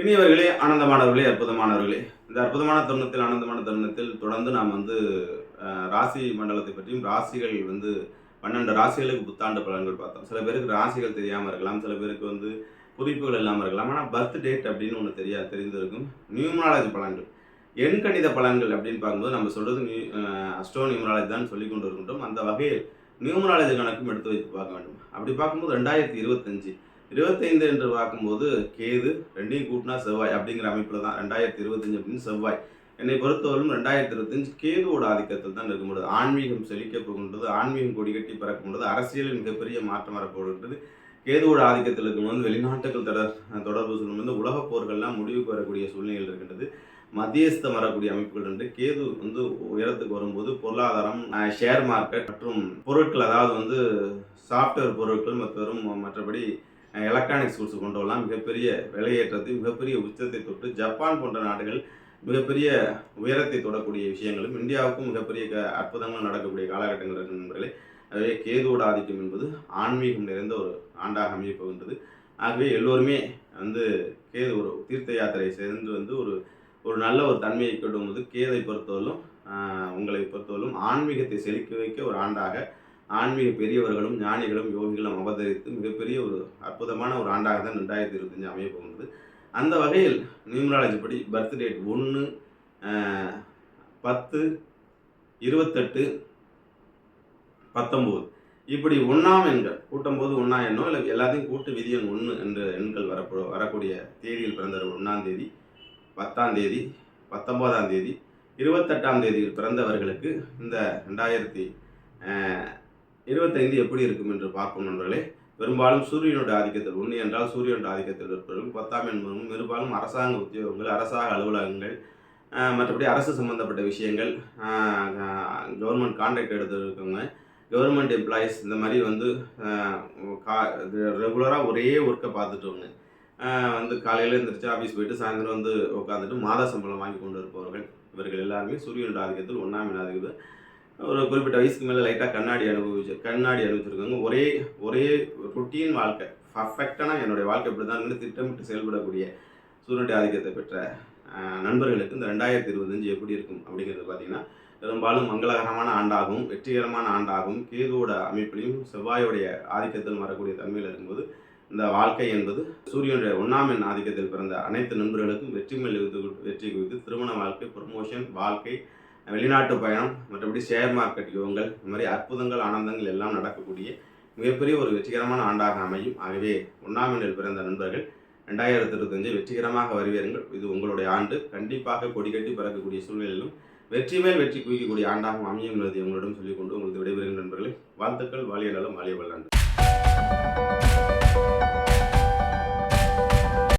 இனியவர்களே, ஆனந்தமானவர்களே, அற்புதமானவர்களே, இந்த அற்புதமான தருணத்தில், ஆனந்தமான தருணத்தில் தொடர்ந்து நாம் ராசி மண்டலத்தை பற்றியும் ராசிகள் 12 ராசிகளுக்கு புத்தாண்டு பலன்கள் பார்த்தோம். சில பேருக்கு ராசிகள் தெரியாமல் இருக்கலாம், சில பேருக்கு குறிப்புகள் இல்லாமல் இருக்கலாம். ஆனால் பர்த் டேட் அப்படின்னு ஒன்று தெரிந்திருக்கும். நியூமராலஜி பலன்கள், எண்கணித பலன்கள் அப்படின்னு பார்க்கும்போது நம்ம சொல்கிறது அஸ்ட்ரோ நியூமராலஜி தான் சொல்லி கொண்டு இருக்கின்றோம். அந்த வகையில் நியூமராலஜி கணக்கும் எடுத்து வைத்து பார்க்க வேண்டும். அப்படி பார்க்கும்போது 2025 என்று பார்க்கும்போது கேது, ரெண்டையும் கூட்டினா செவ்வாய் அப்படிங்கிற அமைப்பில் தான் 2025 அப்படின்னு செவ்வாய். என்னை பொறுத்தவரையும் 2025 கேதுவோட ஆதிக்கத்தில் தான் இருக்கும்போது ஆன்மீகம் செழிக்கப் போகின்றது, ஆன்மீகம் கொடி கட்டி பறக்கும்போது அரசியலில் மிகப்பெரிய மாற்றம் வரப்போகின்றது. கேதுவோட ஆதிக்கத்தில் இருக்கும்போது வெளிநாட்டுகள் தொடர்பு சொல்லும்போது உலகப் போர்கள்லாம் முடிவுக்கு வரக்கூடிய சூழ்நிலைகள் இருக்கின்றது. மத்தியஸ்தம் வரக்கூடிய அமைப்புகள் என்று கேது உயரத்துக்கு வரும்போது பொருளாதாரம், ஷேர் மார்க்கெட் மற்றும் பொருட்கள், அதாவது சாஃப்ட்வேர் பொருட்கள் மற்றும் மற்றபடி எலக்ட்ரானிக்ஸ் கூட்ஸ் கொண்டவெல்லாம் மிகப்பெரிய விலையேற்றத்தை, மிகப்பெரிய உச்சத்தை தொட்டு ஜப்பான் போன்ற நாடுகள் மிகப்பெரிய உயரத்தை தொடக்கூடிய விஷயங்களும் இந்தியாவுக்கும் மிகப்பெரிய அற்புதங்கள் நடக்கக்கூடிய காலகட்டங்கள் இருக்கு நண்பர்களே. ஆகவே கேதுவோட ஆதிக்கம் என்பது ஆன்மீகம் நிறைந்த ஒரு ஆண்டாக அமையப்போகின்றது. ஆகவே எல்லோருமே கேது ஒரு தீர்த்த யாத்திரை சேர்ந்து ஒரு நல்ல ஒரு தன்மையை கொண்டு கேதை பொறுத்தவரையிலும் உங்களை பொறுத்தவரையிலும் ஆன்மீகத்தை செழிக்க வைக்க ஒரு ஆண்டாக ஆன்மீக பெரியவர்களும் ஞானிகளும் யோகிகளும் அவதரித்து மிகப்பெரிய ஒரு அற்புதமான ஒரு ஆண்டாக தான் 2025 அமைய போகின்றது. அந்த வகையில் நியூமராலஜி படி பர்த் டேட் 1, 10, 28, 19 இப்படி ஒன்றாம் எண்கள் கூட்டும்போது ஒன்றா எண்ணோ இல்லை எல்லாத்தையும் கூட்டு விதி எண் 1 என்ற எண்கள் வரக்கூடிய தேதியில் பிறந்தவர் 1ஆம் தேதி, 10ஆம் தேதி, 19ஆம் தேதி, 28ஆம் தேதியில் பிறந்தவர்களுக்கு இந்த 2025 எப்படி இருக்கும் என்று பார்க்கும் நண்பர்களே. பெரும்பாலும் சூரியனுடைய ஆதிக்கத்தில் 1 என்றால் சூரியனுடைய ஆதிக்கத்தில் இருப்பவர்கள், 10ஆம் எண் பெரும்பாலும் அரசாங்க உத்தியோகங்கள், அரசாங்க அலுவலகங்கள், மற்றபடி அரசு சம்பந்தப்பட்ட விஷயங்கள், கவர்மெண்ட் கான்ட்ராக்ட் எடுத்துருக்கவங்க, கவர்மெண்ட் எம்ப்ளாயீஸ், இந்த மாதிரி ரெகுலராக ஒரே ஒர்க்கை பார்த்துட்டவங்க, காலையில் எழுந்திரிச்சு ஆஃபீஸ் போயிட்டு சாயந்தரம் உட்காந்துட்டு மாத சம்பளம் வாங்கி கொண்டு இருப்பவர்கள், இவர்கள் எல்லாருமே சூரியனுடைய ஆதிக்கத்தில் 1ஆம் எண் ஆதிக்கத்தில் ஒரு குறிப்பிட்ட வயசுக்கு மேலே லைட்டாக கண்ணாடி அனுபவிச்சிருக்காங்க. ஒரே ருட்டீன் வாழ்க்கை, பர்ஃபெக்டான என்னுடைய வாழ்க்கை இப்படி தான் திட்டமிட்டு செயல்படக்கூடிய சூரியனுடைய ஆதிக்கத்தை பெற்ற நண்பர்களுக்கு இந்த 2025 எப்படி இருக்கும் அப்படிங்கிறது பார்த்திங்கன்னா, பெரும்பாலும் மங்களகரமான ஆண்டாகவும் வெற்றிகரமான ஆண்டாகவும் கேதுவோட அமைப்பிலையும் செவ்வாயோடைய ஆதிக்கத்தில் வரக்கூடிய தன்மையில் இருக்கும்போது இந்த வாழ்க்கை என்பது சூரியனுடைய 1ஆம் எண் ஆதிக்கத்தில் பிறந்த அனைத்து நண்பர்களுக்கும் வெற்றி குவித்து திருமண வாழ்க்கை, ப்ரமோஷன் வாழ்க்கை, வெளிநாட்டு பயணம், மற்றபடி ஷேர் மார்க்கெட் யோகங்கள், இந்த மாதிரி அற்புதங்கள், ஆனந்தங்கள் எல்லாம் நடக்கக்கூடிய மிகப்பெரிய ஒரு வெற்றிகரமான ஆண்டாக அமையும். ஆகவே 1ஆம் எண்ணில் பிறந்த நண்பர்கள் 2025 வெற்றிகரமாக வரவேறுங்கள். இது உங்களுடைய ஆண்டு. கண்டிப்பாக கொடி கட்டி பறக்கக்கூடிய சூழ்நிலையிலும் வெற்றி மேல் வெற்றி குவிக்கக்கூடிய ஆண்டாக அமையும் என்பதை உங்களிடம் சொல்லிக்கொண்டு உங்களுக்கு விடைபெறுகின்ற நண்பர்களே, வாழ்த்துக்கள். வாழிய நலம், வாழிய வல்லாண்டு.